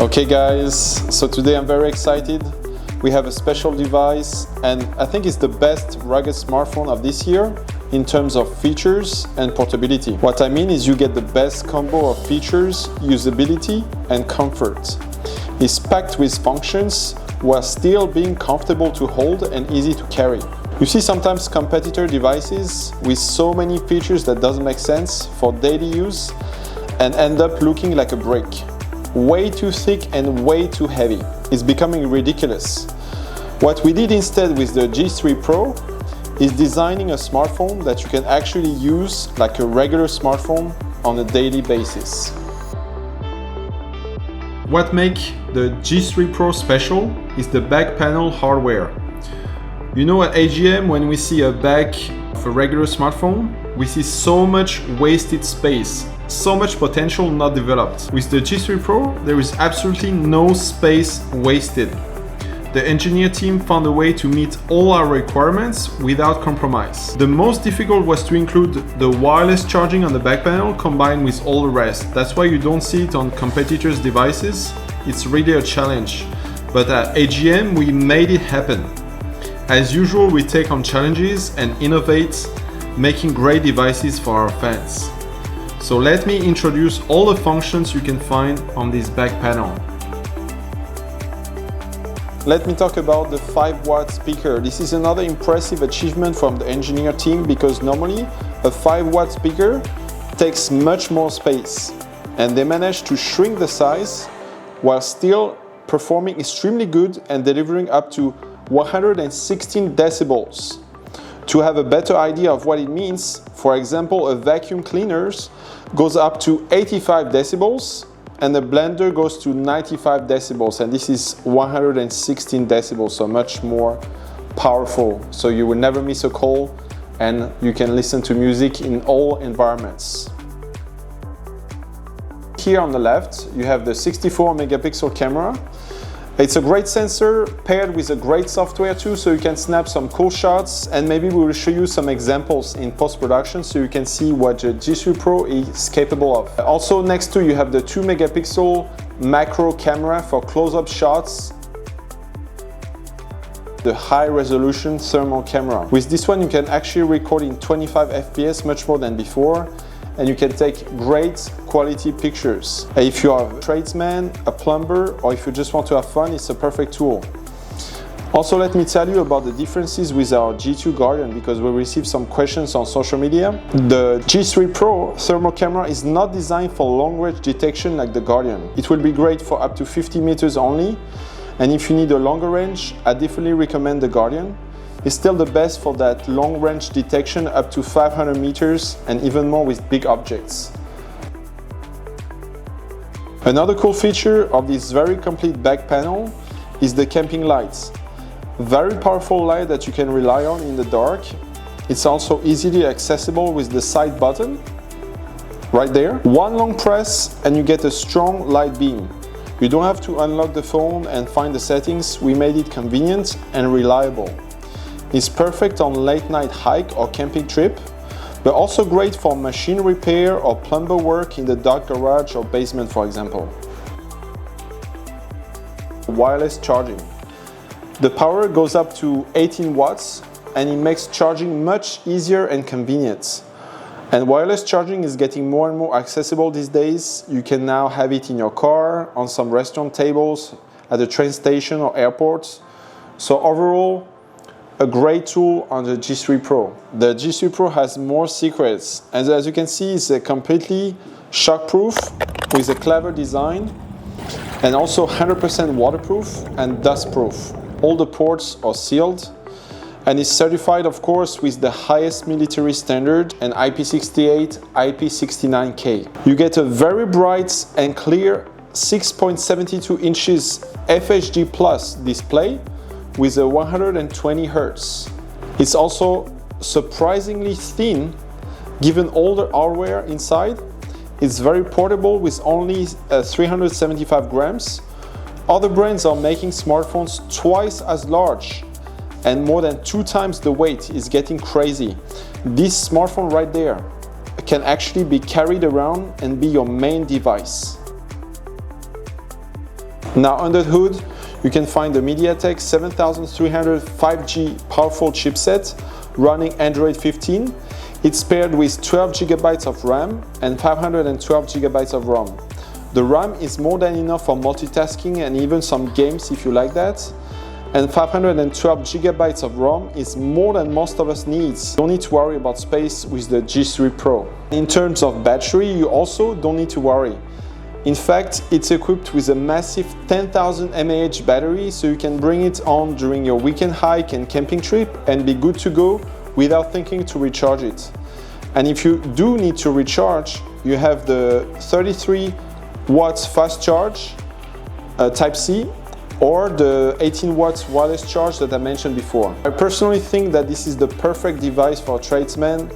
Okay guys, so today I'm very excited. We have a special device and I think it's the best rugged smartphone of this year in terms of features and portability. What I mean is you get the best combo of features, usability and comfort. It's packed with functions while still being comfortable to hold and easy to carry. You see sometimes competitor devices with so many features that doesn't make sense for daily use and end up looking like a brick. Way too thick and way too heavy. It's becoming ridiculous. What we did instead with the G3 Pro is designing a smartphone that you can actually use like a regular smartphone on a daily basis. What makes the G3 Pro special is the back panel hardware. You know, at AGM, when we see a back of a regular smartphone, we see so much wasted space, so much potential not developed. With the G3 Pro, there is absolutely no space wasted. The engineer team found a way to meet all our requirements without compromise. The most difficult was to include the wireless charging on the back panel combined with all the rest. That's why you don't see it on competitors' devices. It's really a challenge. But at AGM, we made it happen. As usual, we take on challenges and innovate, making great devices for our fans. So let me introduce all the functions you can find on this back panel. Let me talk about the 5-watt speaker. This is another impressive achievement from the engineer team because normally a 5-watt speaker takes much more space and they managed to shrink the size while still performing extremely good and delivering up to 116 decibels. To have a better idea of what it means, for example, a vacuum cleaner goes up to 85 decibels and the blender goes to 95 decibels, and this is 116 decibels, so much more powerful. So you will never miss a call and you can listen to music in all environments. Here on the left, you have the 64 megapixel camera. It's a great sensor paired with a great software too, so you can snap some cool shots, and maybe we will show you some examples in post-production so you can see what the G3 Pro is capable of. Also next to you have the 2 megapixel macro camera for close-up shots, the high resolution thermal camera. With this one you can actually record in 25 FPS, much more than before, and you can take great quality pictures. If you are a tradesman, a plumber, or if you just want to have fun, it's a perfect tool. Also, let me tell you about the differences with our G2 Guardian because we received some questions on social media. The G3 Pro thermal camera is not designed for long-range detection like the Guardian. It will be great for up to 50 meters only, and if you need a longer range, I definitely recommend the Guardian. It's still the best for that long-range detection up to 500 meters and even more with big objects. Another cool feature of this very complete back panel is the camping lights. Very powerful light that you can rely on in the dark. It's also easily accessible with the side button right there. One long press and you get a strong light beam. You don't have to unlock the phone and find the settings. We made it convenient and reliable. It's perfect on late night hike or camping trip, but also great for machine repair or plumber work in the dark garage or basement, for example. Wireless charging. The power goes up to 18 watts and it makes charging much easier and convenient. And wireless charging is getting more and more accessible these days. You can now have it in your car, on some restaurant tables, at a train station or airports. So overall, a great tool on the G3 Pro. The G3 Pro has more secrets, and as you can see, it's a completely shockproof with a clever design and also 100% waterproof and dustproof. All the ports are sealed and is certified, of course, with the highest military standard and IP68, IP69K. You get a very bright and clear 6.72 inches FHD Plus display with a 120 Hz. It's also surprisingly thin given all the hardware inside. It's very portable with only 375 grams. Other brands are making smartphones twice as large and more than 2 times the weight. Is getting crazy. This smartphone right there can actually be carried around and be your main device. Now under the hood, you can find the MediaTek 7300 5G powerful chipset running Android 15. It's paired with 12 GB of RAM and 512 GB of ROM. The RAM is more than enough for multitasking and even some games if you like that. And 512 GB of ROM is more than most of us needs. Don't need to worry about space with the G3 Pro. In terms of battery, you also don't need to worry. In fact, it's equipped with a massive 10,000 mAh battery, so you can bring it on during your weekend hike and camping trip and be good to go without thinking to recharge it. And if you do need to recharge, you have the 33 watts fast charge Type-C or the 18 watts wireless charge that I mentioned before. I personally think that this is the perfect device for tradesmen,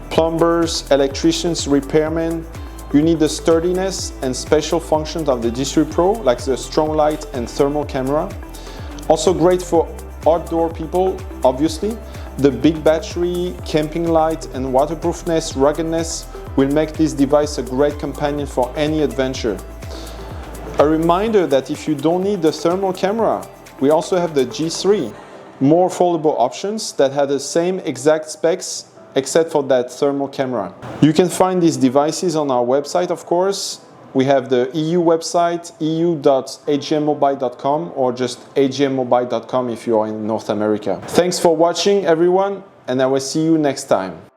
plumbers, electricians, repairmen. You need the sturdiness and special functions of the G3 Pro, like the strong light and thermal camera. Also great for outdoor people, obviously. The big battery, camping light, and waterproofness, ruggedness will make this device a great companion for any adventure. A reminder that if you don't need the thermal camera, we also have the G3, more foldable options that have the same exact specs except for that thermal camera. You can find these devices on our website, of course. We have the EU website, eu.agmmobile.com, or just agmmobile.com if you're in North America. Thanks for watching, everyone, and I will see you next time.